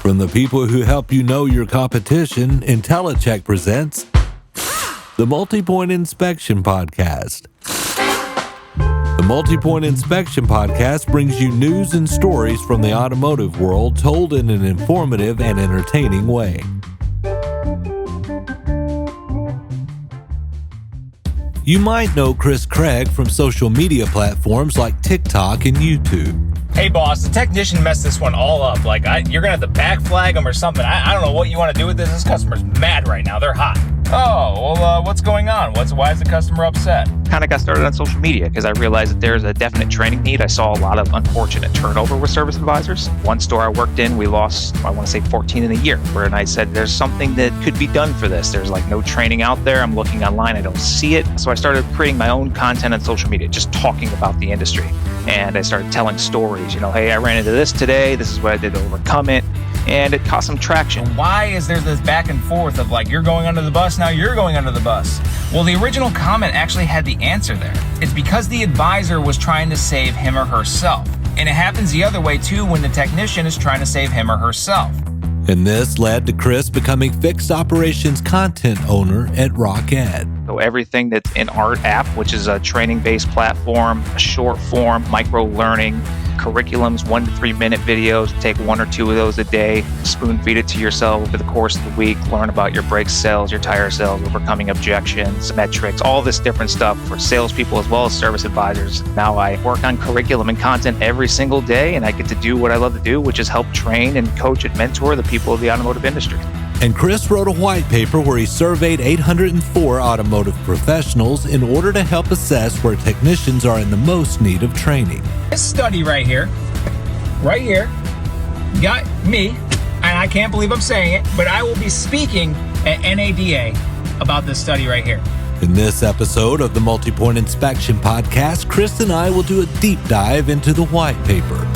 From the people who help you know your competition, InteliChek presents the Multi-Point Inspection Podcast. The Multi-Point Inspection Podcast brings you news and stories from the automotive world told in an informative and entertaining way. You might know Chris Craig from social media platforms like TikTok and YouTube. Hey boss, the technician messed this one all up. You're gonna have to back flag them or something. I don't know what you want to do with this. This customer's mad right now. They're hot. Oh, well, what's going on? Why is the customer upset? Kind of got started on social media because I realized that there's a definite training need. I saw a lot of unfortunate turnover with service advisors. One store I worked in, we lost, 14 in a year. And I said, there's something that could be done for this. There's no training out there. I'm looking online. I don't see it. So I started creating my own content on social media, just talking about the industry. And I started telling stories, hey, I ran into this today. This is what I did to overcome it. And it caused some traction. Why is there this back and forth of you're going under the bus, now you're going under the bus? Well, the original comment actually had the answer there. It's because the advisor was trying to save him or herself. And it happens the other way too when the technician is trying to save him or herself. And this led to Chris becoming fixed operations content owner at RockED. So everything that's in our app, which is a training-based platform, a short form, micro-learning, curriculums, 1 to 3 minute videos, take 1 or 2 of those a day, spoon feed it to yourself over the course of the week, learn about your brake cells, your tire cells, overcoming objections, metrics, all this different stuff for salespeople as well as service advisors. Now I work on curriculum and content every single day, and I get to do what I love to do, which is help train and coach and mentor the people of the automotive industry. And Chris wrote a white paper where he surveyed 804 automotive professionals in order to help assess where technicians are in the most need of training. This study right here, got me, and I can't believe I'm saying it, but I will be speaking at NADA about this study right here. In this episode of the Multi-Point Inspection Podcast, Chris and I will do a deep dive into the white paper.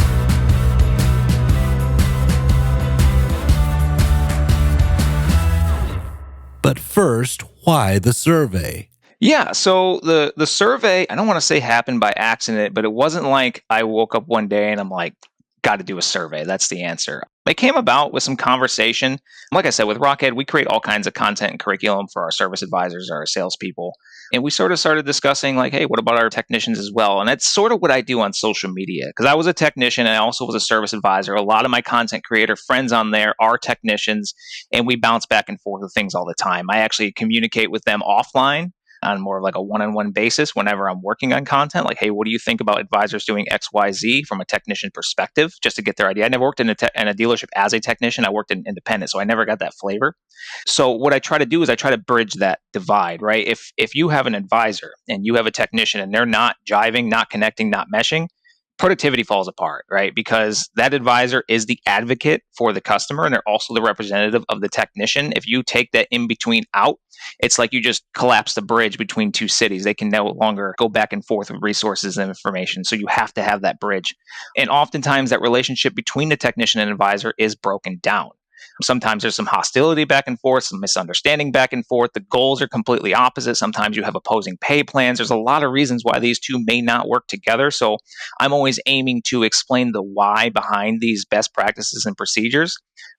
But first, why the survey? Yeah, so the survey, I don't want to say happened by accident, but it wasn't like I woke up one day and I'm like, got to do a survey. That's the answer. It came about with some conversation. Like I said, with RockED, we create all kinds of content and curriculum for our service advisors, our salespeople. And we sort of started discussing hey, what about our technicians as well? And that's sort of what I do on social media. Because I was a technician and I also was a service advisor. A lot of my content creator friends on there are technicians, and we bounce back and forth with things all the time. I actually communicate with them offline on more of a one-on-one basis whenever I'm working on content. Hey, what do you think about advisors doing XYZ from a technician perspective, just to get their idea? I never worked in a dealership as a technician. I worked in independent, so I never got that flavor. So what I try to do is I try to bridge that divide, right? If you have an advisor and you have a technician and they're not jiving, not connecting, not meshing, productivity falls apart, right? Because that advisor is the advocate for the customer and they're also the representative of the technician. If you take that in between out, it's like you just collapse the bridge between two cities. They can no longer go back and forth with resources and information. So you have to have that bridge. And oftentimes that relationship between the technician and advisor is broken down. Sometimes there's some hostility back and forth, some misunderstanding back and forth. The goals are completely opposite. Sometimes you have opposing pay plans. There's a lot of reasons why these two may not work together. So I'm always aiming to explain the why behind these best practices and procedures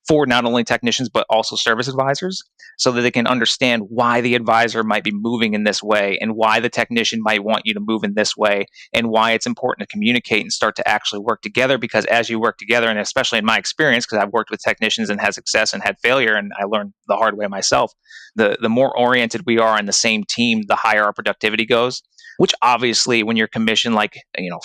for not only technicians, but also service advisors, so that they can understand why the advisor might be moving in this way and why the technician might want you to move in this way and why it's important to communicate and start to actually work together. Because as you work together, and especially in my experience, because I've worked with technicians and had success and had failure, and I learned the hard way myself, the more oriented we are on the same team, the higher our productivity goes. Which obviously, when you're commissioned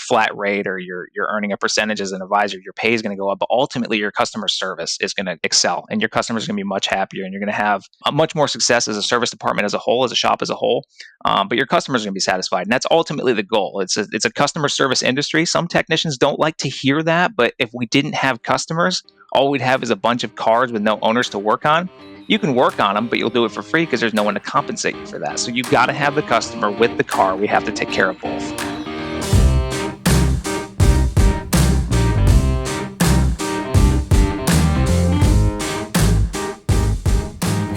flat rate or you're earning a percentage as an advisor, your pay is going to go up. But ultimately, your customer service is going to excel, and your customers are going to be much happier, and you're going to have much more success as a service department as a whole, as a shop as a whole. But your customers are going to be satisfied, and that's ultimately the goal. It's a customer service industry. Some technicians don't like to hear that, but if we didn't have customers, all we'd have is a bunch of cars with no owners to work on. You can work on them, but you'll do it for free because there's no one to compensate you for that. So you've got to have the customer with the car. We have to take care of both.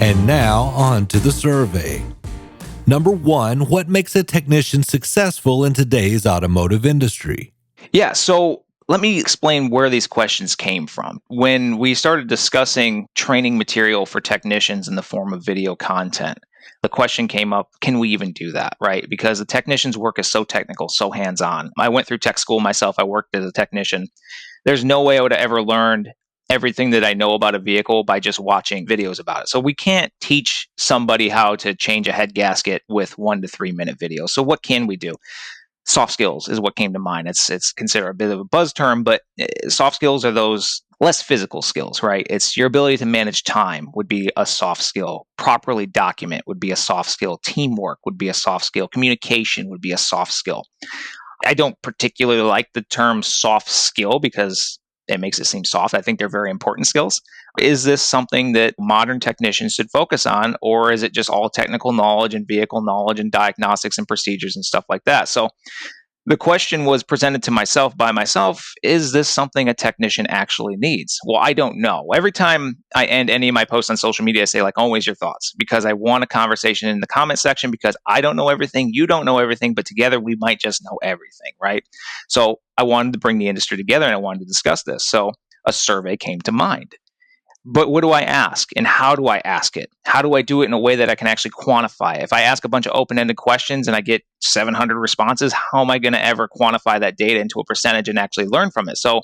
And now on to the survey. Number 1, what makes a technician successful in today's automotive industry? Yeah, so Let me explain where these questions came from. When we started discussing training material for technicians in the form of video content, the question came up, can we even do that, right? Because the technician's work is so technical, so hands-on. I went through tech school myself. I worked as a technician. There's no way I would have ever learned everything that I know about a vehicle by just watching videos about it. So we can't teach somebody how to change a head gasket with 1 to 3 minute videos. So what can we do? Soft skills is what came to mind. It's considered a bit of a buzz term, but soft skills are those less physical skills, right? It's your ability to manage time would be a soft skill. Properly document would be a soft skill. Teamwork would be a soft skill. Communication would be a soft skill. I don't particularly like the term soft skill because it makes it seem soft. I think they're very important skills. Is this something that modern technicians should focus on, or is it just all technical knowledge and vehicle knowledge and diagnostics and procedures and stuff like that? So the question was presented to myself by myself, is this something a technician actually needs? Well, I don't know. Every time I end any of my posts on social media, I say like, always your thoughts, because I want a conversation in the comment section, because I don't know everything, you don't know everything, but together we might just know everything, right? So I wanted to bring the industry together and I wanted to discuss this. So a survey came to mind. But what do I ask and how do I ask it? How do I do it in a way that I can actually quantify? If I ask a bunch of open-ended questions and I get 700 responses, how am I going to ever quantify that data into a percentage and actually learn from it? So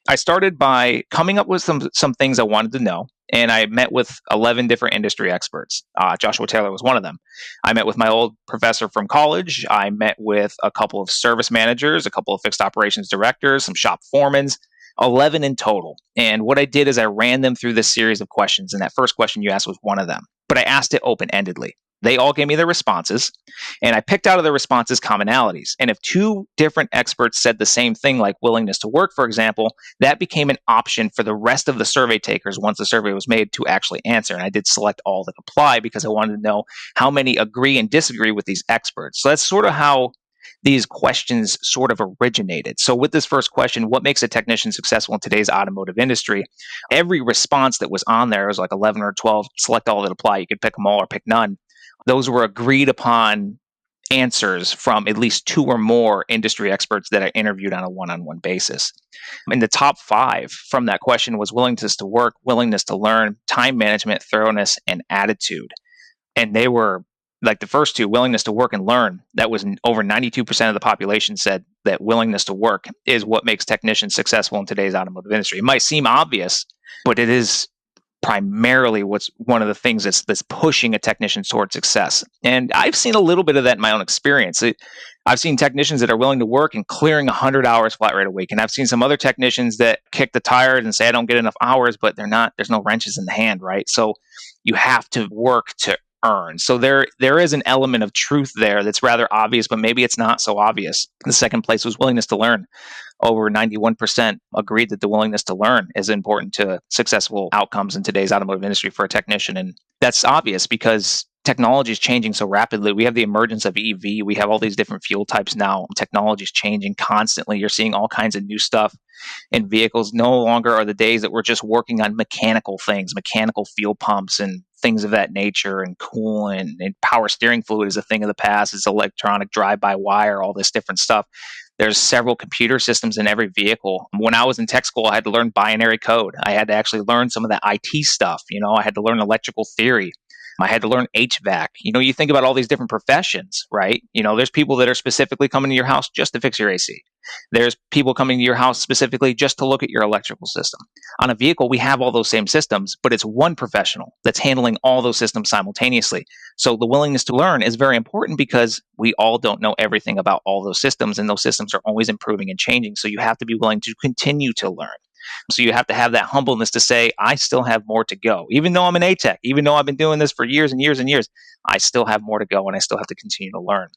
I started by coming up with some things I wanted to know. And I met with 11 different industry experts. Joshua Taylor was one of them. I met with my old professor from college. I met with a couple of service managers, a couple of fixed operations directors, some shop foremans, 11 in total. And what I did is I ran them through this series of questions. And that first question you asked was one of them. But I asked it open-endedly. They all gave me their responses, and I picked out of the responses commonalities. And if two different experts said the same thing, like willingness to work, for example, that became an option for the rest of the survey takers once the survey was made to actually answer. And I did select all that apply because I wanted to know how many agree and disagree with these experts. So that's sort of how these questions sort of originated. So with this first question, what makes a technician successful in today's automotive industry? Every response that was on there was like 11 or 12, select all that apply. You could pick them all or pick none. Those were agreed upon answers from at least two or more industry experts that I interviewed on a one-on-one basis. And the top 5 from that question was willingness to work, willingness to learn, time management, thoroughness, and attitude. And they were like the first two, willingness to work and learn. That was over 92% of the population said that willingness to work is what makes technicians successful in today's automotive industry. It might seem obvious, but it is primarily what's one of the things that's pushing a technician toward success. And I've seen a little bit of that in my own experience. I've seen technicians that are willing to work and clearing 100 hours flat rate a week. And I've seen some other technicians that kick the tires and say, I don't get enough hours, but there's no wrenches in the hand, right? So you have to work to earn. So there is an element of truth there that's rather obvious, but maybe it's not so obvious. The second place was willingness to learn. Over 91% agreed that the willingness to learn is important to successful outcomes in today's automotive industry for a technician. And that's obvious because technology is changing so rapidly. We have the emergence of EV. We have all these different fuel types now. Technology is changing constantly. You're seeing all kinds of new stuff in vehicles. No longer are the days that we're just working on mechanical things, mechanical fuel pumps and things of that nature, and coolant and power steering fluid is a thing of the past. It's electronic drive-by-wire, all this different stuff. There's several computer systems in every vehicle. When I was in tech school, I had to learn binary code. I had to actually learn some of that IT stuff. I had to learn electrical theory. I had to learn HVAC. You think about all these different professions, right? There's people that are specifically coming to your house just to fix your AC. There's people coming to your house specifically just to look at your electrical system. On a vehicle, we have all those same systems, but it's one professional that's handling all those systems simultaneously. So the willingness to learn is very important because we all don't know everything about all those systems, and those systems are always improving and changing. So you have to be willing to continue to learn. So you have to have that humbleness to say, I still have more to go. Even though I'm an A-Tech, even though I've been doing this for years and years and years, I still have more to go and I still have to continue to learn.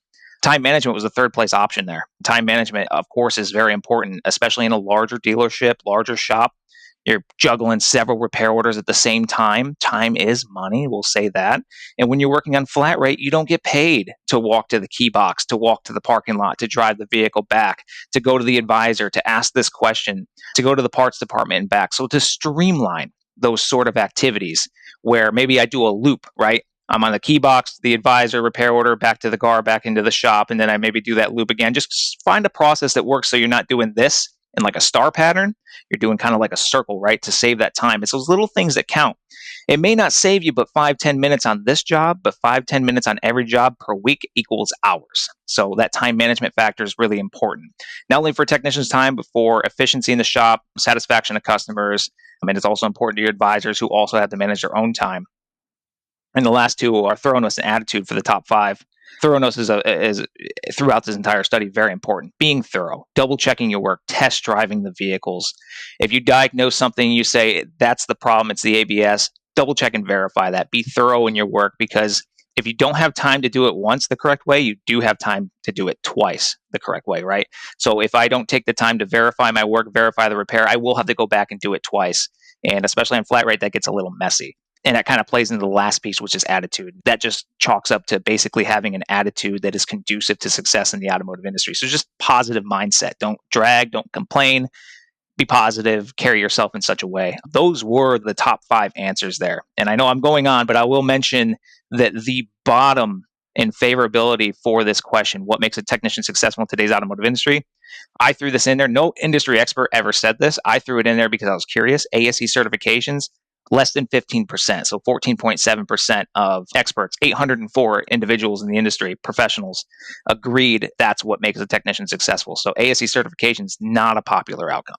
Time management was the third place option there. Time management, of course, is very important, especially in a larger dealership, larger shop. You're juggling several repair orders at the same time. Time is money, we'll say that. And when you're working on flat rate, you don't get paid to walk to the key box, to walk to the parking lot, to drive the vehicle back, to go to the advisor, to ask this question, to go to the parts department and back. So to streamline those sort of activities where maybe I do a loop, right? I'm on the key box, the advisor, repair order, back to the car, back into the shop, and then I maybe do that loop again. Just find a process that works so you're not doing this in like a star pattern, you're doing kind of like a circle, right? To save that time. It's those little things that count. It may not save you but 5-10 minutes on this job, but 5-10 minutes on every job per week equals hours. So that time management factor is really important, not only for technicians' time, but for efficiency in the shop, satisfaction of customers. I mean, it's also important to your advisors who also have to manage their own time. And the last two are thoroughness and attitude for the top five. Thoroughness is throughout this entire study very important. Being thorough, double checking your work, test driving the vehicles. If you diagnose something, you say that's the problem, it's the ABS, double check and verify that. Be thorough in your work, because if you don't have time to do it once the correct way, you do have time to do it twice the correct way, right? So if I don't take the time to verify my work, verify the repair, I will have to go back and do it twice. And especially on flat rate, that gets a little messy. And that kind of plays into the last piece, which is attitude. That just chalks up to basically having an attitude that is conducive to success in the automotive industry. So just positive mindset. Don't drag, don't complain, be positive, carry yourself in such a way. Those were the top 5 answers there. And I know I'm going on, but I will mention that the bottom in favorability for this question, what makes a technician successful in today's automotive industry? I threw this in there. No industry expert ever said this. I threw it in there because I was curious. ASE certifications, less than 15%. So 14.7% of experts, 804 individuals in the industry, professionals, agreed that's what makes a technician successful. So ASE certification is not a popular outcome.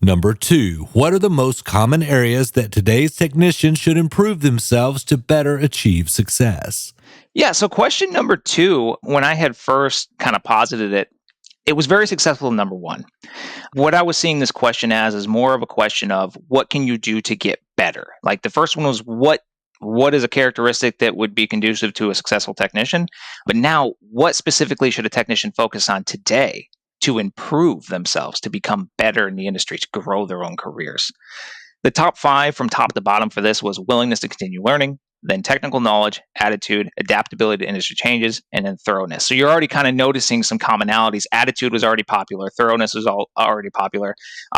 Number 2, what are the most common areas that today's technicians should improve themselves to better achieve success? Yeah, so question number 2, when I had first kind of posited it, it was very successful in number 1. What I was seeing this question as is more of a question of what can you do to get better? Like the first one was what is a characteristic that would be conducive to a successful technician? But now, what specifically should a technician focus on today to improve themselves, to become better in the industry, to grow their own careers? The top 5 from top to bottom for this was willingness to continue learning, then technical knowledge, attitude, adaptability to industry changes, and then thoroughness. So you're already kind of noticing some commonalities. Attitude was already popular. Thoroughness was already popular.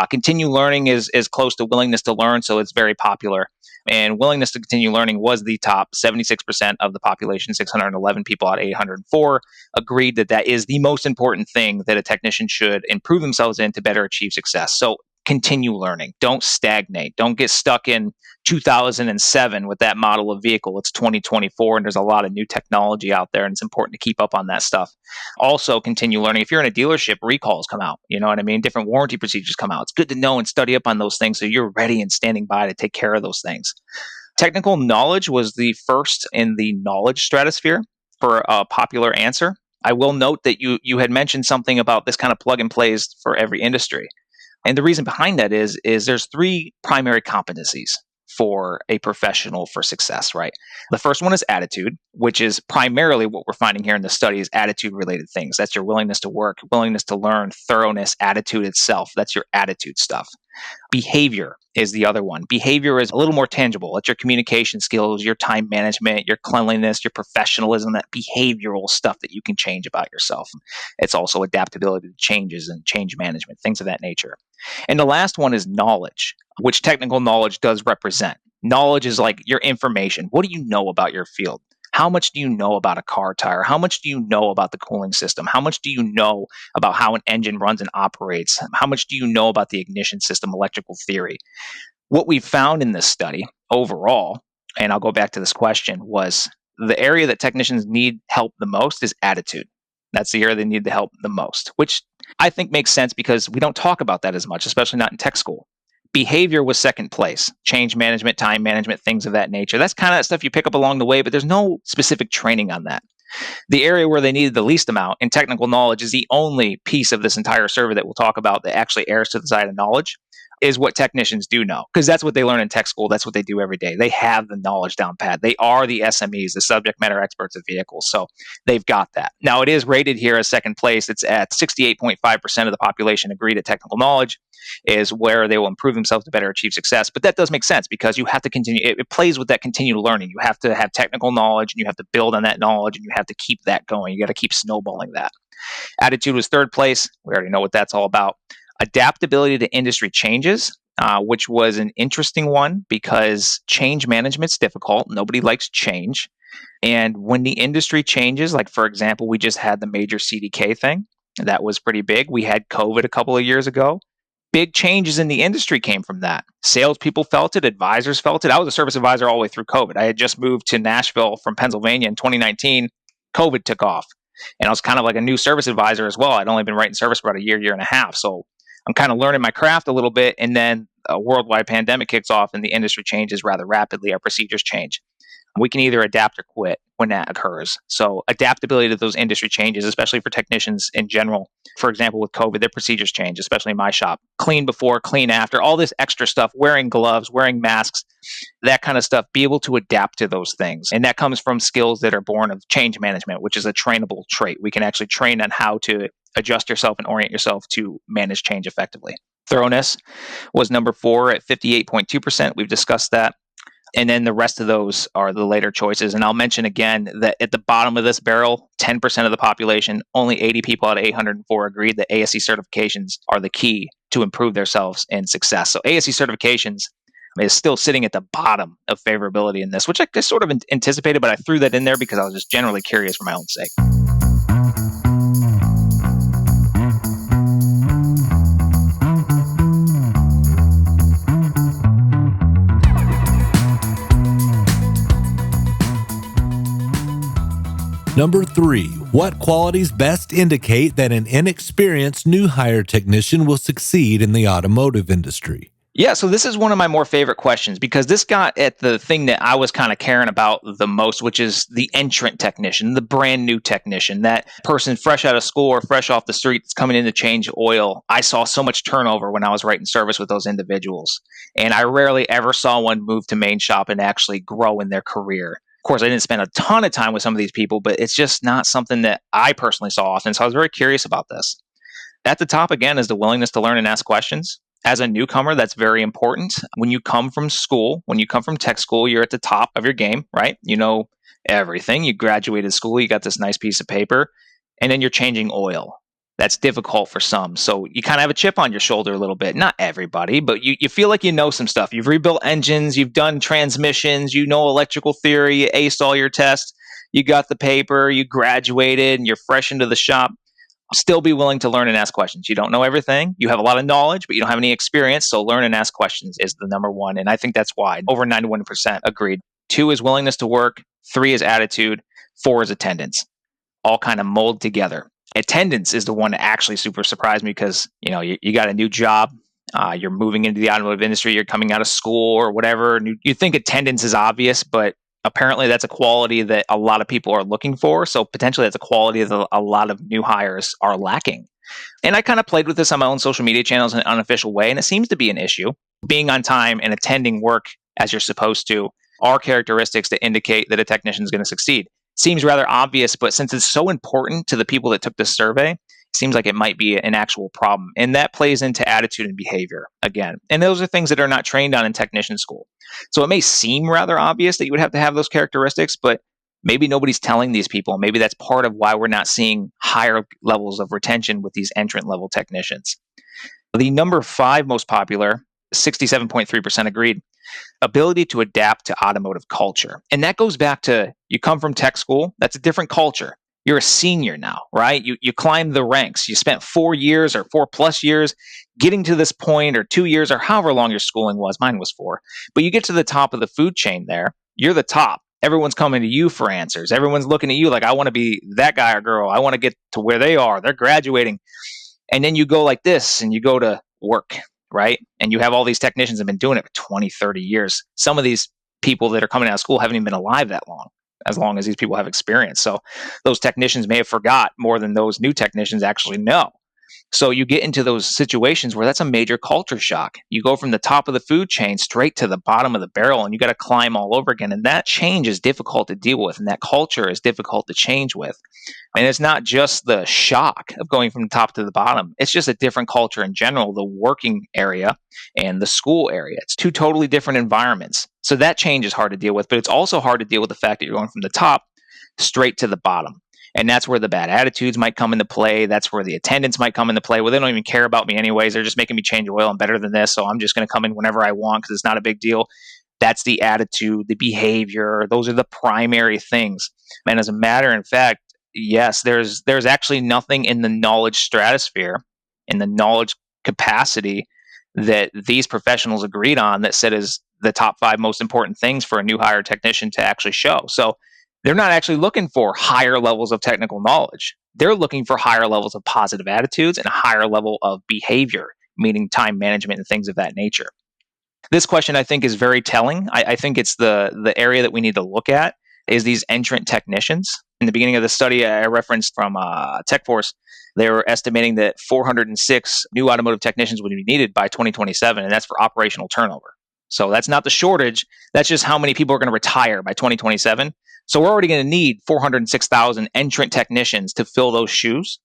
Continue learning is close to willingness to learn, so it's very popular. And willingness to continue learning was the top. 76% of the population, 611 people out of 804, agreed that that is the most important thing that a technician should improve themselves in to better achieve success. So continue learning. Don't stagnate. Don't get stuck in 2007 with that model of vehicle. It's 2024 and there's a lot of new technology out there, and it's important to keep up on that stuff. Also, continue learning. If you're in a dealership, recalls come out. You know what I mean? Different warranty procedures come out. It's good to know and study up on those things so you're ready and standing by to take care of those things. Technical knowledge was the first in the knowledge stratosphere for a popular answer. I will note that you had mentioned something about this kind of plug and plays for every industry. And the reason behind that is there's 3 primary competencies for a professional for success, right? The first one is attitude, which is primarily what we're finding here in the study is attitude related things. That's your willingness to work, willingness to learn, thoroughness, attitude itself. That's your attitude stuff. Behavior is the other one. Behavior is a little more tangible. It's your communication skills, your time management, your cleanliness, your professionalism, that behavioral stuff that you can change about yourself. It's also adaptability to changes and change management, things of that nature. And the last one is knowledge, which technical knowledge does represent. Knowledge is like your information. What do you know about your field? How much do you know about a car tire? How much do you know about the cooling system? How much do you know about how an engine runs and operates? How much do you know about the ignition system, electrical theory? What we found in this study overall, and I'll go back to this question, was the area that technicians need help the most is attitude. That's the area they need the help the most, which I think makes sense because we don't talk about that as much, especially not in tech school. Behavior was second place. Change management, time management, things of that nature. That's kind of stuff you pick up along the way, but there's no specific training on that. The area where they needed the least amount in technical knowledge is the only piece of this entire survey that we'll talk about that actually errs to the side of knowledge, is what technicians do know, because that's what they learn in tech school. That's what they do every day. They have the knowledge down pat. They are the SMEs, the subject matter experts of vehicles. So they've got that. Now it is rated here as second place. It's at 68.5% of the population agreed that technical knowledge is where they will improve themselves to better achieve success. But that does make sense because you have to continue. It plays with that continued learning. You have to have technical knowledge and you have to build on that knowledge and you have to keep that going. You got to keep snowballing that. Attitude was third place. We already know what that's all about. Adaptability to industry changes, which was an interesting one because change management's difficult. Nobody likes change. And when the industry changes, like for example, we just had the major CDK thing. That was pretty big. We had COVID a couple of years ago. big changes in the industry came from that. Salespeople felt it, advisors felt it. I was a service advisor all the way through COVID. I had just moved to Nashville from Pennsylvania in 2019. COVID took off. And I was kind of like a new service advisor as well. I'd only been writing service for about a year and a half. So I'm kind of learning my craft a little bit. And then a worldwide pandemic kicks off and the industry changes rather rapidly. Our procedures change. We can either adapt or quit when that occurs. So adaptability to those industry changes, especially for technicians in general. For example, with COVID, their procedures change, especially in my shop. Clean before, clean after, all this extra stuff, wearing gloves, wearing masks, that kind of stuff, be able to adapt to those things. And that comes from skills that are born of change management, which is a trainable trait. We can actually train on how to adjust yourself and orient yourself to manage change effectively. Thoroughness was number 4 at 58.2%. We've discussed that. And then the rest of those are the later choices. And I'll mention again that at the bottom of this barrel, 10% of the population, only 80 people out of 804 agreed that ASE certifications are the key to improve themselves and success. So ASE certifications is still sitting at the bottom of favorability in this, which I sort of anticipated, but I threw that in there because I was just generally curious for my own sake. Number 3, what qualities best indicate that an inexperienced new hire technician will succeed in the automotive industry? Yeah, so this is one of my more favorite questions because this got at the thing that I was kind of caring about the most, which is the entrant technician, the brand new technician, that person fresh out of school or fresh off the street that's coming in to change oil. I saw so much turnover when I was writing service with those individuals, and I rarely ever saw one move to main shop and actually grow in their career. Of course, I didn't spend a ton of time with some of these people, but it's just not something that I personally saw often. So I was very curious about this. At the top, again, is the willingness to learn and ask questions. As a newcomer, that's very important. When you come from school, when you come from tech school, you're at the top of your game, right? You know everything. You graduated school, you got this nice piece of paper, and then you're changing oil. That's difficult for some. So you kind of have a chip on your shoulder a little bit. Not everybody, but you feel like you know some stuff. You've rebuilt engines, you've done transmissions, you know electrical theory, you aced all your tests, you got the paper, you graduated, and you're fresh into the shop. Still be willing to learn and ask questions. You don't know everything. You have a lot of knowledge, but you don't have any experience. So learn and ask questions is the number one. And I think that's why over 91% agreed. 2 is willingness to work. 3 is attitude. 4 is attendance. All kind of mold together. Attendance is the one that actually super surprised me because, you got a new job. You're moving into the automotive industry. You're coming out of school or whatever. And you think attendance is obvious, but apparently that's a quality that a lot of people are looking for. So potentially that's a quality that a lot of new hires are lacking. And I kind of played with this on my own social media channels in an unofficial way, and it seems to be an issue. Being on time and attending work as you're supposed to are characteristics that indicate that a technician is going to succeed. Seems rather obvious, but since it's so important to the people that took this survey, it seems like it might be an actual problem. And that plays into attitude and behavior again. And those are things that are not trained on in technician school. So it may seem rather obvious that you would have to have those characteristics, but maybe nobody's telling these people. Maybe that's part of why we're not seeing higher levels of retention with these entrant level technicians. The number 5 most popular, 67.3% agreed, ability to adapt to automotive culture. And that goes back to you come from tech school, that's a different culture. You're a senior now, right? You climbed the ranks. You spent 4 years or 4+ years getting to this point, or 2 years, or however long your schooling was. Mine was 4. But you get to the top of the food chain there. You're the top. Everyone's coming to you for answers. Everyone's looking at you like, I want to be that guy or girl. I want to get to where they are. They're graduating. And then you go like this and you go to work, right? And you have all these technicians that have been doing it for 20, 30 years. Some of these people that are coming out of school haven't even been alive that long as these people have experience. So those technicians may have forgot more than those new technicians actually know. So you get into those situations where that's a major culture shock. You go from the top of the food chain straight to the bottom of the barrel, and you got to climb all over again. And that change is difficult to deal with, and that culture is difficult to change with. And it's not just the shock of going from the top to the bottom. It's just a different culture in general, the working area and the school area. It's 2 totally different environments. So that change is hard to deal with, but it's also hard to deal with the fact that you're going from the top straight to the bottom. And that's where the bad attitudes might come into play. That's where the attendance might come into play. Well, they don't even care about me anyways. They're just making me change oil. I'm better than this. So I'm just going to come in whenever I want because it's not a big deal. That's the attitude, the behavior. Those are the primary things. And as a matter of fact, yes, there's actually nothing in the knowledge stratosphere, in the knowledge capacity that these professionals agreed on that said is the top 5 most important things for a new hire technician to actually show. So they're not actually looking for higher levels of technical knowledge. They're looking for higher levels of positive attitudes and a higher level of behavior, meaning time management and things of that nature. This question, I think, is very telling. I think it's the area that we need to look at is these entrant technicians. In the beginning of the study I referenced from TechForce, they were estimating that 406 new automotive technicians would be needed by 2027, and that's for operational turnover. So that's not the shortage. That's just how many people are going to retire by 2027. So we're already going to need 406,000 entrant technicians to fill those shoes.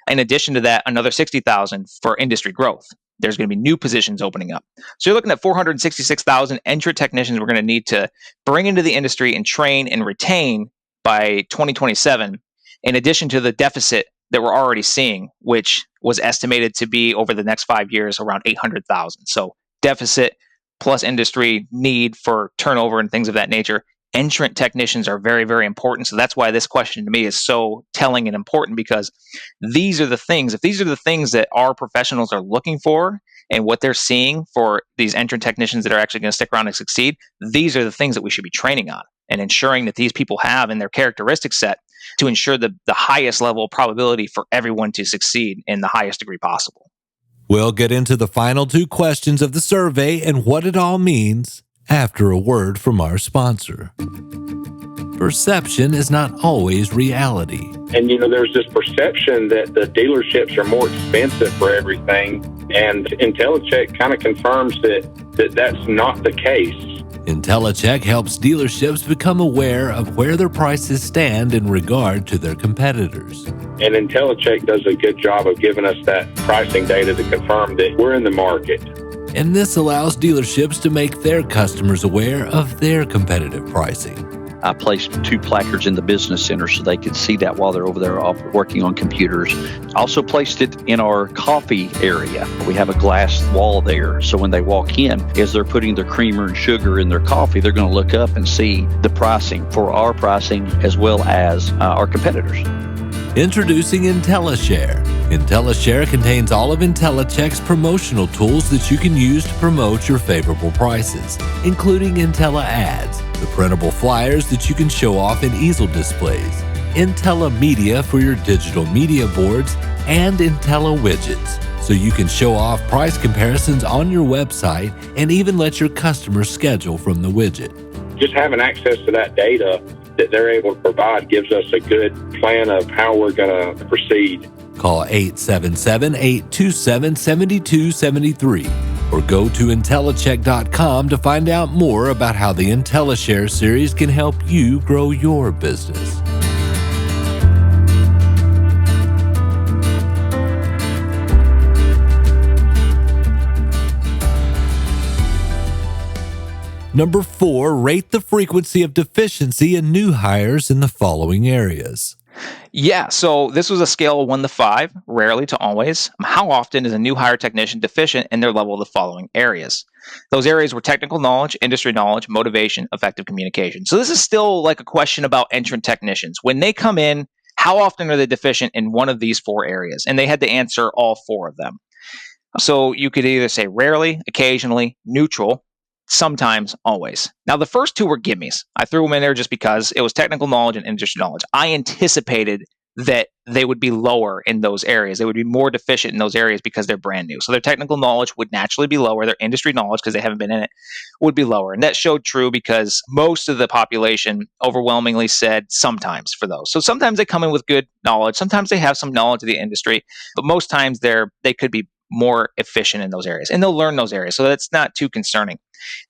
In addition to that, another 60,000 for industry growth. There's going to be new positions opening up. So you're looking at 466,000 entrant technicians we're going to need to bring into the industry and train and retain by 2027, in addition to the deficit that we're already seeing, which was estimated to be over the next 5 years around 800,000. So deficit plus industry need for turnover and things of that nature. Entrant technicians are very, very important. So that's why this question to me is so telling and important, because these are the things, if these are the things that our professionals are looking for and what they're seeing for these entrant technicians that are actually going to stick around and succeed, these are the things that we should be training on and ensuring that these people have in their characteristic set to ensure the highest level of probability for everyone to succeed in the highest degree possible. We'll get into the final 2 questions of the survey and what it all means after a word from our sponsor. Perception is not always reality. And, there's this perception that the dealerships are more expensive for everything. And InteliChek kind of confirms that that's not the case. InteliChek helps dealerships become aware of where their prices stand in regard to their competitors. And InteliChek does a good job of giving us that pricing data to confirm that we're in the market. And this allows dealerships to make their customers aware of their competitive pricing. I placed 2 placards in the business center so they could see that while they're over there working on computers. Also placed it in our coffee area. We have a glass wall there, so when they walk in, as they're putting their creamer and sugar in their coffee, they're going to look up and see the pricing for our pricing as well as our competitors. Introducing InteliShare. InteliShare contains all of InteliChek's promotional tools that you can use to promote your favorable prices, including InteliAds, the printable flyers that you can show off in easel displays, InteliMedia for your digital media boards, and InteliWidgets, so you can show off price comparisons on your website and even let your customers schedule from the widget. Just having access to that data that they're able to provide gives us a good plan of how we're going to proceed. Call 877-827-7273 or go to InteliChek.com to find out more about how the InteliShare Series can help you grow your business. Number 4, rate the frequency of deficiency in new hires in the following areas. Yeah, so this was a scale of 1 to 5, rarely to always. How often is a new hire technician deficient in their level of the following areas? Those areas were technical knowledge, industry knowledge, motivation, effective communication. So this is still like a question about entrant technicians. When they come in, how often are they deficient in one of these 4 areas? And they had to answer all 4 of them. So you could either say rarely, occasionally, neutral, sometimes, always. Now, the first 2 were gimmies. I threw them in there just because it was technical knowledge and industry knowledge. I anticipated that they would be lower in those areas. They would be more deficient in those areas because they're brand new. So their technical knowledge would naturally be lower. Their industry knowledge, because they haven't been in it, would be lower. And that showed true because most of the population overwhelmingly said sometimes for those. So sometimes they come in with good knowledge. Sometimes they have some knowledge of the industry. But most times they could be more efficient in those areas. And they'll learn those areas. So that's not too concerning.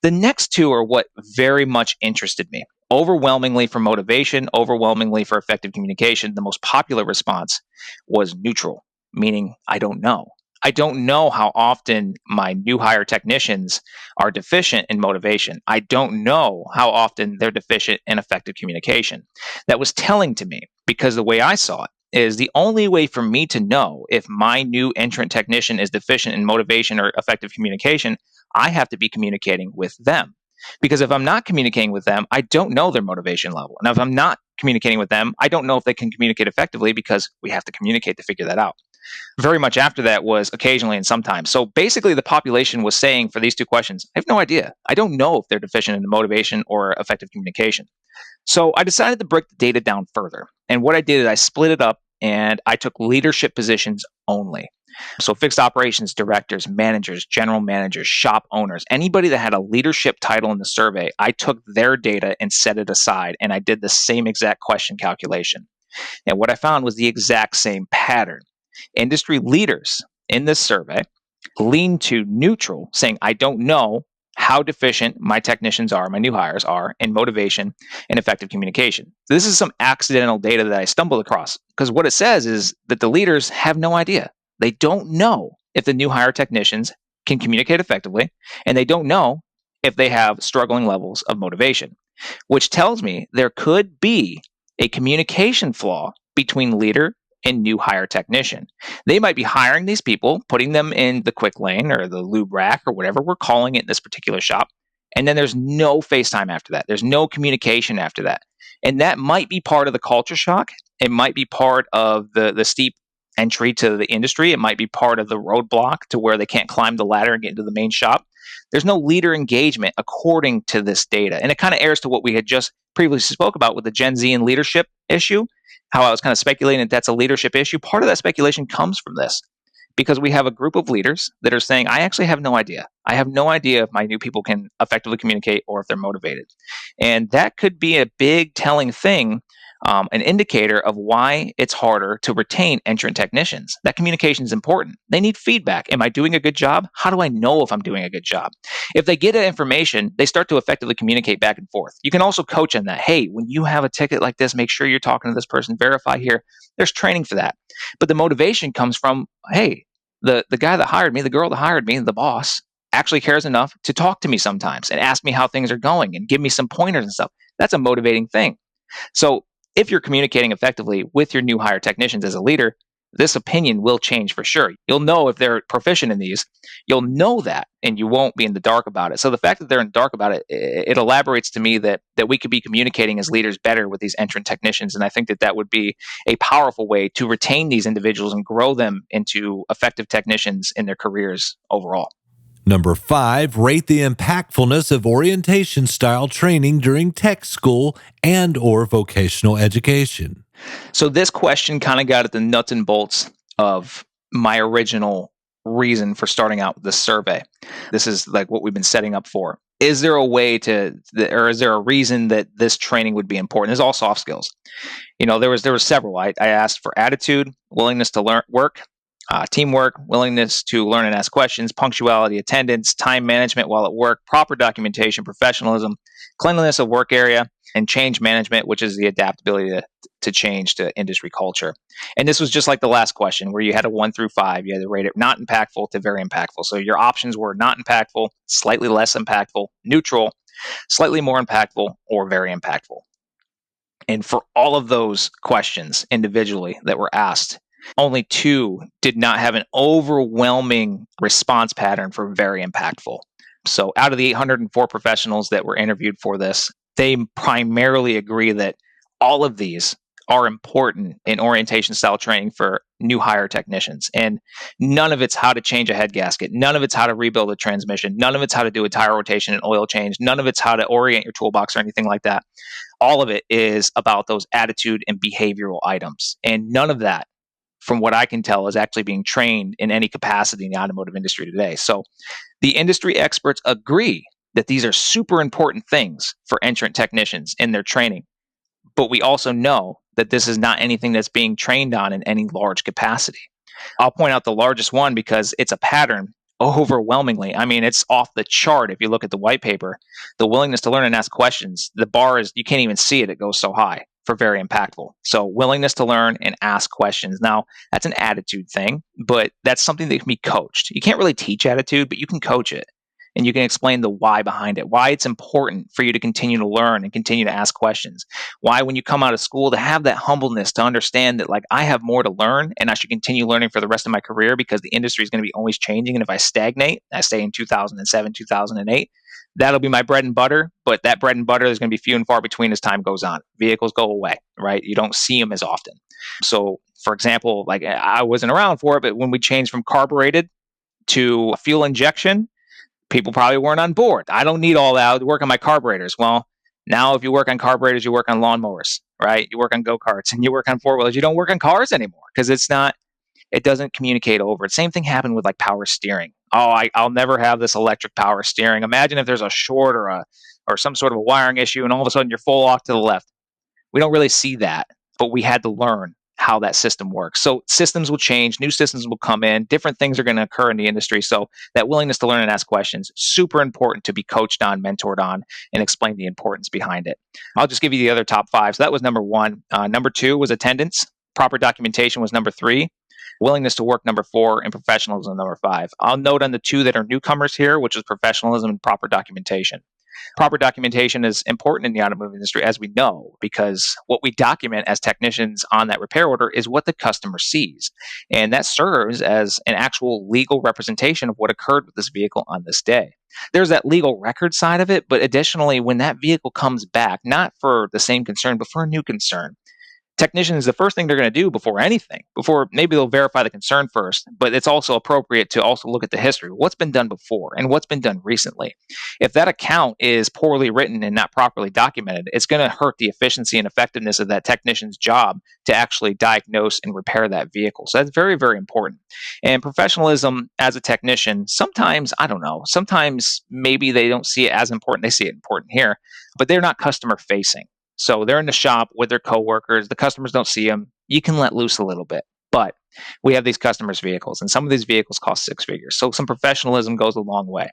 The next 2 are what very much interested me. Overwhelmingly for motivation, overwhelmingly for effective communication, the most popular response was neutral, meaning I don't know. I don't know how often my new hire technicians are deficient in motivation. I don't know how often they're deficient in effective communication. That was telling to me because the way I saw it is the only way for me to know if my new entrant technician is deficient in motivation or effective communication, I have to be communicating with them. Because if I'm not communicating with them, I don't know their motivation level. And if I'm not communicating with them, I don't know if they can communicate effectively because we have to communicate to figure that out. Very much after that was occasionally and sometimes. So basically, the population was saying for these two questions, I have no idea. I don't know if they're deficient in motivation or effective communication. So I decided to break the data down further. And what I did is I split it up and I took leadership positions only. So fixed operations directors, managers, general managers, shop owners, anybody that had a leadership title in the survey, I took their data and set it aside. And I did the same exact question calculation. And what I found was the exact same pattern. Industry leaders in this survey lean to neutral, saying, I don't know how deficient my technicians are, my new hires are in motivation and effective communication. This is some accidental data that I stumbled across because what it says is that the leaders have no idea. They don't know if the new hire technicians can communicate effectively, and they don't know if they have struggling levels of motivation, which tells me there could be a communication flaw between leader and new hire technician. They might be hiring these people, putting them in the quick lane or the lube rack or whatever we're calling it in this particular shop. And then there's no FaceTime after that. There's no communication after that. And that might be part of the culture shock. It might be part of the steep entry to the industry. It might be part of the roadblock to where they can't climb the ladder and get into the main shop. There's no leader engagement according to this data. And it kind of airs to what we had just previously spoke about with the Gen Z and leadership issue, how I was kind of speculating that that's a leadership issue. Part of that speculation comes from this because we have a group of leaders that are saying, I actually have no idea. I have no idea if my new people can effectively communicate or if they're motivated. And that could be a big telling thing, an indicator of why it's harder to retain entrant technicians. That communication is important. They need feedback. Am I doing a good job? How do I know if I'm doing a good job? If they get that information, they start to effectively communicate back and forth. You can also coach on that. Hey, when you have a ticket like this, make sure you're talking to this person, verify here. There's training for that. But the motivation comes from, hey, the guy that hired me, the girl that hired me, the boss, actually cares enough to talk to me sometimes and ask me how things are going and give me some pointers and stuff. That's a motivating thing. So if you're communicating effectively with your new hire technicians as a leader, this opinion will change for sure. You'll know if they're proficient in these. You'll know that, and you won't be in the dark about it. So the fact that they're in the dark about it, it elaborates to me that we could be communicating as leaders better with these entrant technicians. And I think that that would be a powerful way to retain these individuals and grow them into effective technicians in their careers overall. Number 5, rate the impactfulness of orientation style training during tech school and or vocational education. So this question kind of got at the nuts and bolts of my original reason for starting out with this survey. This is like what we've been setting up for. Is there a way or is there a reason that this training would be important? It's all soft skills. There was several. I asked for attitude, willingness to learn, work, teamwork, willingness to learn and ask questions, punctuality, attendance, time management while at work, proper documentation, professionalism, cleanliness of work area, and change management, which is the adaptability to change to industry culture. And this was just like the last question where you had a 1 through 5. You had to rate it not impactful to very impactful. So your options were not impactful, slightly less impactful, neutral, slightly more impactful, or very impactful. And for all of those questions individually that were asked, only 2 did not have an overwhelming response pattern for very impactful. So out of the 804 professionals that were interviewed for this, they primarily agree that all of these are important in orientation style training for new hire technicians. And none of it's how to change a head gasket. None of it's how to rebuild a transmission. None of it's how to do a tire rotation and oil change. None of it's how to orient your toolbox or anything like that. All of it is about those attitude and behavioral items. And none of that, from what I can tell, is actually being trained in any capacity in the automotive industry today. So the industry experts agree that these are super important things for entrant technicians in their training. But we also know that this is not anything that's being trained on in any large capacity. I'll point out the largest one because it's a pattern overwhelmingly. I mean, it's off the chart if you look at the white paper. The willingness to learn and ask questions, the bar is, you can't even see it. It goes so high for very impactful. So willingness to learn and ask questions. Now, that's an attitude thing, but that's something that can be coached. You can't really teach attitude, but you can coach it. And you can explain the why behind it, why it's important for you to continue to learn and continue to ask questions. Why, when you come out of school, to have that humbleness to understand that, like, I have more to learn and I should continue learning for the rest of my career because the industry is going to be always changing. And if I stagnate, I stay in 2007, 2008, That'll be my bread and butter, but that bread and butter is going to be few and far between as time goes on. Vehicles go away, right? You don't see them as often. So, for example, like I wasn't around for it, but when we changed from carbureted to fuel injection, people probably weren't on board. I don't need all that. I work on my carburetors. Well, now if you work on carburetors, you work on lawnmowers, right? You work on go-karts and you work on four-wheelers. You don't work on cars anymore because it doesn't communicate over. Same thing happened with like power steering. Oh, I'll never have this electric power steering. Imagine if there's a short or some sort of a wiring issue and all of a sudden you're full off to the left. We don't really see that, but we had to learn how that system works. So systems will change, new systems will come in, different things are going to occur in the industry. So that willingness to learn and ask questions, super important to be coached on, mentored on, and explain the importance behind it. I'll just give you the other top 5. So that was number 1. Number 2 was attendance. Proper documentation was number 3. Willingness to work, number 4, and professionalism, number 5. I'll note on the 2 that are newcomers here, which is professionalism and proper documentation. Proper documentation is important in the automotive industry, as we know, because what we document as technicians on that repair order is what the customer sees. And that serves as an actual legal representation of what occurred with this vehicle on this day. There's that legal record side of it, but additionally, when that vehicle comes back, not for the same concern, but for a new concern, technicians, the first thing they're going to do before anything, before maybe they'll verify the concern first, but it's also appropriate to also look at the history. What's been done before and what's been done recently? If that account is poorly written and not properly documented, it's going to hurt the efficiency and effectiveness of that technician's job to actually diagnose and repair that vehicle. So that's very, very important. And professionalism as a technician, sometimes, I don't know, sometimes maybe they don't see it as important. They see it important here, but they're not customer facing. So they're in the shop with their coworkers. The customers don't see them. You can let loose a little bit. But we have these customers' vehicles, and some of these vehicles cost 6 figures. So some professionalism goes a long way.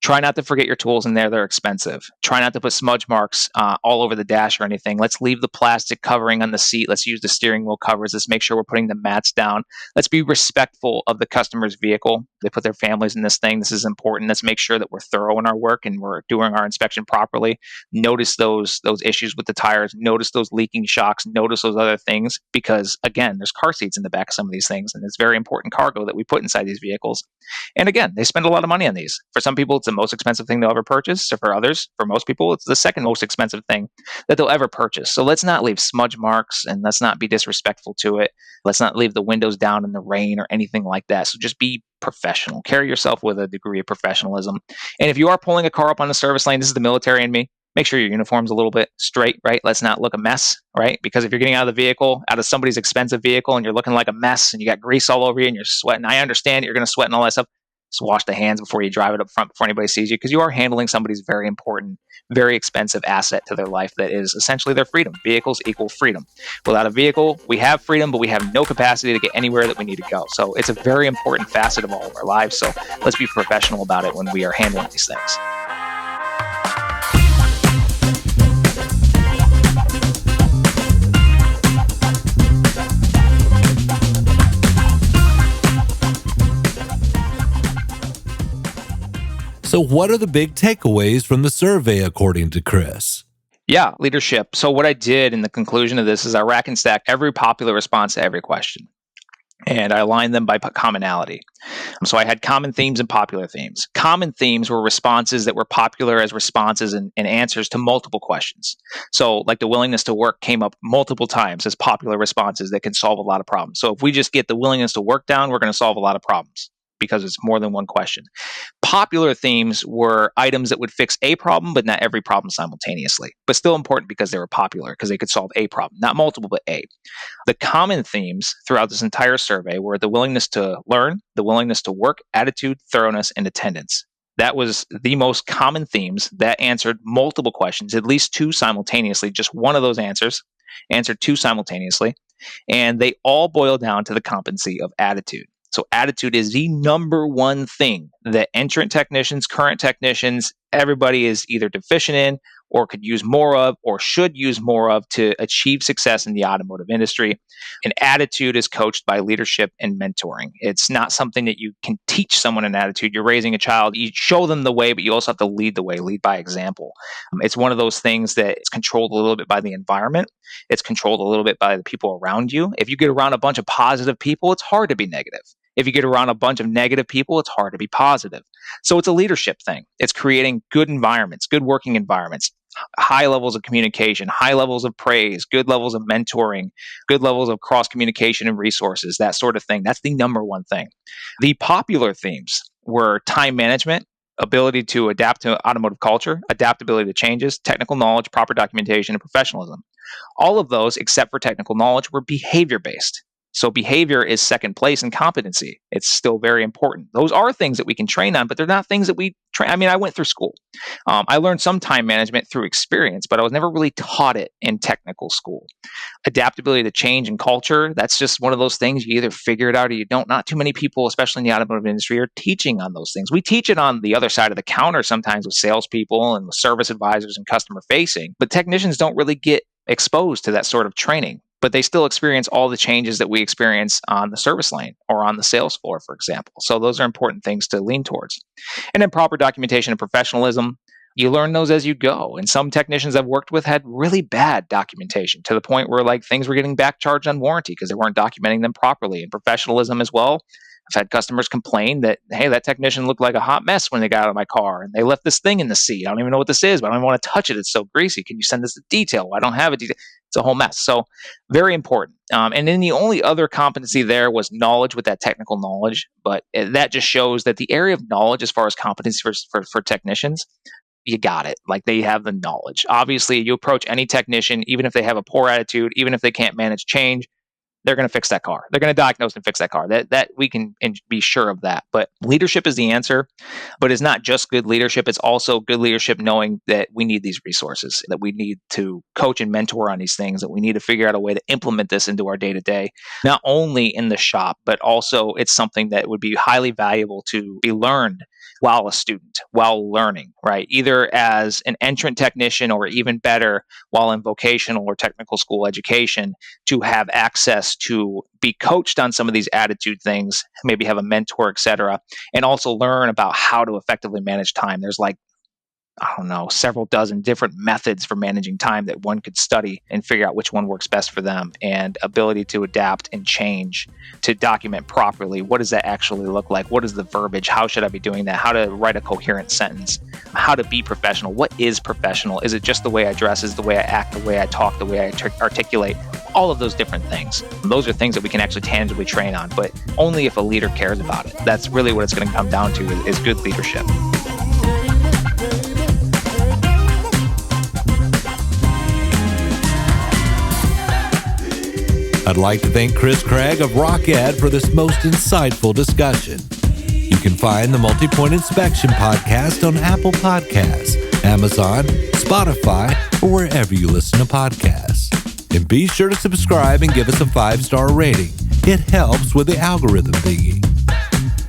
Try not to forget your tools in there. They're expensive. Try not to put smudge marks all over the dash or anything. Let's leave the plastic covering on the seat. Let's use the steering wheel covers. Let's make sure we're putting the mats down. Let's be respectful of the customer's vehicle. They put their families in this thing. This is important. Let's make sure that we're thorough in our work and we're doing our inspection properly. Notice those issues with the tires. Notice those leaking shocks. Notice those other things because, again, there's car seats in the back of some of these things, and it's very important cargo that we put inside these vehicles. And again, they spend a lot of money on these. For some people, it's the most expensive thing they'll ever purchase. So for others, for most people, it's the second most expensive thing that they'll ever purchase. So let's not leave smudge marks and let's not be disrespectful to it. Let's not leave the windows down in the rain or anything like that. So just be professional. Carry yourself with a degree of professionalism. And if you are pulling a car up on the service lane, this is the military in me. Make sure your uniform's a little bit straight, right? Let's not look a mess, right? Because if you're getting out of the vehicle, out of somebody's expensive vehicle, and you're looking like a mess and you got grease all over you and you're sweating, I understand you're going to sweat and all that stuff. Just wash the hands before you drive it up front, before anybody sees you, because you are handling somebody's very important, very expensive asset to their life that is essentially their freedom. Vehicles equal freedom. Without a vehicle, we have freedom, but we have no capacity to get anywhere that we need to go. So it's a very important facet of all of our lives. So let's be professional about it when we are handling these things. So what are the big takeaways from the survey, according to Chris? Yeah, leadership. So what I did in the conclusion of this is I rack and stack every popular response to every question. And I aligned them by commonality. So I had common themes and popular themes. Common themes were responses that were popular as responses and answers to multiple questions. So like the willingness to work came up multiple times as popular responses that can solve a lot of problems. So if we just get the willingness to work down, we're going to solve a lot of problems because it's more than one question. Popular themes were items that would fix a problem, but not every problem simultaneously, but still important because they were popular because they could solve a problem, not multiple, but a. The common themes throughout this entire survey were the willingness to learn, the willingness to work, attitude, thoroughness, and attendance. That was the most common themes that answered multiple questions, at least 2 simultaneously. Just one of those answers answered 2 simultaneously, and they all boil down to the competency of attitude. So attitude is the number one thing that entrant technicians, current technicians, everybody is either deficient in or could use more of or should use more of to achieve success in the automotive industry. And attitude is coached by leadership and mentoring. It's not something that you can teach someone an attitude. You're raising a child, you show them the way, but you also have to lead the way, lead by example. It's one of those things that is controlled a little bit by the environment. It's controlled a little bit by the people around you. If you get around a bunch of positive people, it's hard to be negative. If you get around a bunch of negative people, it's hard to be positive. So it's a leadership thing. It's creating good environments, good working environments, high levels of communication, high levels of praise, good levels of mentoring, good levels of cross communication and resources, that sort of thing. That's the number one thing. The popular themes were time management, ability to adapt to automotive culture, adaptability to changes, technical knowledge, proper documentation, and professionalism. All of those, except for technical knowledge, were behavior based. So behavior is second place in competency. It's still very important. Those are things that we can train on, but they're not things that we train. I mean, I went through school. I learned some time management through experience, but I was never really taught it in technical school. Adaptability to change and culture, that's just one of those things. You either figure it out or you don't. Not too many people, especially in the automotive industry, are teaching on those things. We teach it on the other side of the counter sometimes with salespeople and with service advisors and customer facing, but technicians don't really get exposed to that sort of training, but they still experience all the changes that we experience on the service lane or on the sales floor, for example. So those are important things to lean towards. And then proper documentation and professionalism. You learn those as you go. And some technicians I've worked with had really bad documentation to the point where like things were getting back charged on warranty because they weren't documenting them properly. And professionalism as well. I've had customers complain that, hey, that technician looked like a hot mess when they got out of my car and they left this thing in the seat. I don't even know what this is, but I don't even want to touch it. It's so greasy. Can you send us the detail? I don't have a detail. It's a whole mess. So very important. And then the only other competency there was knowledge with that technical knowledge. But that just shows that the area of knowledge as far as competency for technicians, you got it. Like they have the knowledge. Obviously, you approach any technician, even if they have a poor attitude, even if they can't manage change, they're going to fix that car. They're going to diagnose and fix that car. That we can be sure of that. But leadership is the answer. But it's not just good leadership. It's also good leadership knowing that we need these resources, that we need to coach and mentor on these things, that we need to figure out a way to implement this into our day-to-day, not only in the shop, but also it's something that would be highly valuable to be learned while a student, while learning, right? Either as an entrant technician or even better, while in vocational or technical school education, to have access to be coached on some of these attitude things, maybe have a mentor, et cetera, and also learn about how to effectively manage time. There's like, I don't know, several dozen different methods for managing time that one could study and figure out which one works best for them, and ability to adapt and change, to document properly. What does that actually look like? What is the verbiage? How should I be doing that? How to write a coherent sentence? How to be professional? What is professional? Is it just the way I dress? Is it the way I act, the way I talk, the way I articulate? All of those different things. Those are things that we can actually tangibly train on, but only if a leader cares about it. That's really what it's going to come down to is good leadership. I'd like to thank Chris Craig of RockED for this most insightful discussion. You can find the Multi-Point Inspection Podcast on Apple Podcasts, Amazon, Spotify, or wherever you listen to podcasts. And be sure to subscribe and give us a 5-star rating. It helps with the algorithm thingy.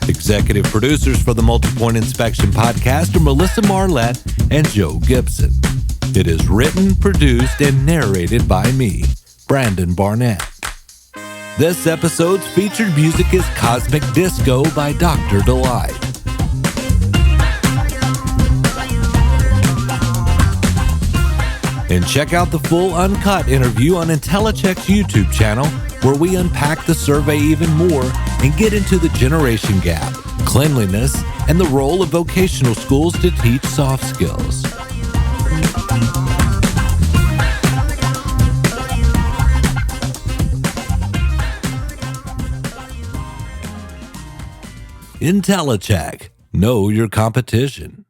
Executive producers for the Multi-Point Inspection Podcast are Melissa Marlette and Joe Gibson. It is written, produced, and narrated by me, Brandon Barnett. This episode's featured music is Cosmic Disco by Dr. Delight. And check out the full uncut interview on InteliChek's YouTube channel, where we unpack the survey even more and get into the generation gap, cleanliness, and the role of vocational schools to teach soft skills. InteliChek. Know your competition.